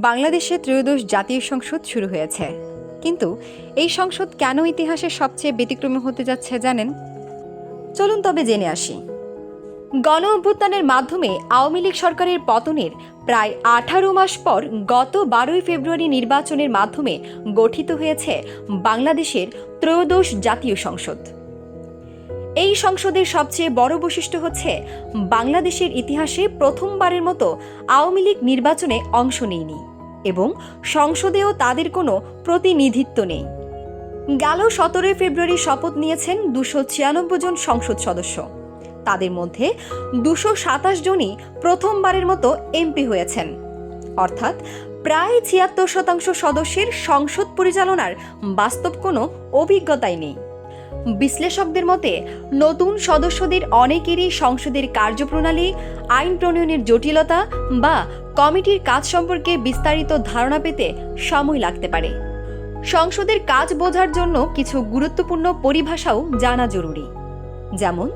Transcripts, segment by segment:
বাংলাদেশে ত্রয়োদশ জাতীয় সংসদ শুরু হয়েছে, কিন্তু এই সংসদ কেন ইতিহাসের সবচেয়ে ব্যতিক্রমী হতে যাচ্ছে জানেন? চলুন তবে জেনে আসি। গণ অভ্যুত্থানের মাধ্যমে আওয়ামী লীগ সরকারের পতনের প্রায় 18 মাস পর গত 12 ফেব্রুয়ারি নির্বাচনের মাধ্যমে গঠিত হয়েছে বাংলাদেশের ত্রয়োদশ জাতীয় সংসদ। এই সংসদের সবচেয়ে বড় বৈশিষ্ট্য হচ্ছে বাংলাদেশের ইতিহাসে প্রথমবারের মতো আওয়ামী লীগ নির্বাচনে অংশ নেয়নি এবং সংসদেও তাদের কোনো প্রতিনিধিত্ব নেই। গেল 17 ফেব্রুয়ারি শপথ নিয়েছেন 296 জন সংসদ সদস্য। তাদের মধ্যে 227 জনই প্রথমবারের মতো এমপি হয়েছেন, অর্থাৎ প্রায় 76% সদস্যের সংসদ পরিচালনার বাস্তব কোনো অভিজ্ঞতাই নেই। বিশ্লেষকদের মতে নতুন সদস্যদের অনেকেরই সংসদের কার্যপ্রণালী, আইন প্রণয়নের জটিলতা বা কমিটির কাজ সম্পর্কে বিস্তারিত ধারণা পেতে সময় লাগতে পারে। সংসদের কাজ বোঝার জন্য কিছু গুরুত্বপূর্ণ পরিভাষাও জানা জরুরি, যেমন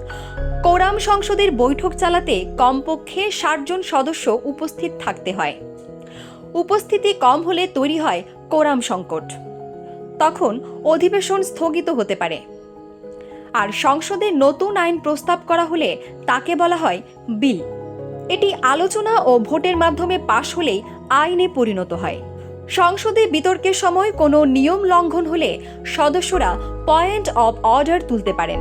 কোরাম সংসদের বৈঠক চালাতে কমপক্ষে 60 জন সদস্য উপস্থিত থাকতে হয়। উপস্থিতি কম হলে তৈরি হয় কোরাম সংকট, তখন অধিবেশন স্থগিত হতে পারে। আর সংসদে নতুন আইন প্রস্তাব করা হলে তাকে বলা হয় বিল। এটি আলোচনা ও ভোটের মাধ্যমে পাশ হলেই আইনে পরিণত হয়। সংসদে বিতর্কের সময় কোনো নিয়ম লঙ্ঘন হলে সদস্যরা পয়েন্ট অব অর্ডার তুলতে পারেন,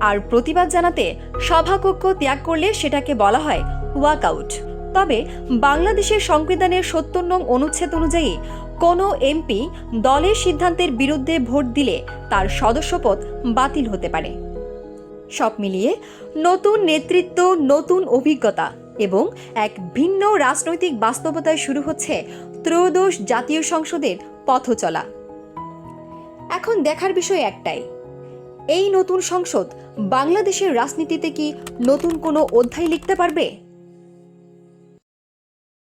আর প্রতিবাদ জানাতে সভাকক্ষ ত্যাগ করলে সেটাকে বলা হয় ওয়াকআউট। তবে বাংলাদেশের সংবিধানের 70 নং অনুচ্ছেদ অনুযায়ী কোনো এমপি দলের সিদ্ধান্তের বিরুদ্ধে ভোট দিলে তার সদস্যপদ বাতিল হতে পারে। সব মিলিয়ে নতুন নেতৃত্ব, নতুন অভিজ্ঞতা এবং এক ভিন্ন রাজনৈতিক বাস্তবতায় শুরু হচ্ছে ত্রয়োদশ জাতীয় সংসদের পথ চলা। এখন দেখার বিষয় একটাই, এই নতুন সংসদ বাংলাদেশের রাজনীতিতে কি নতুন কোনো অধ্যায় লিখতে পারবে?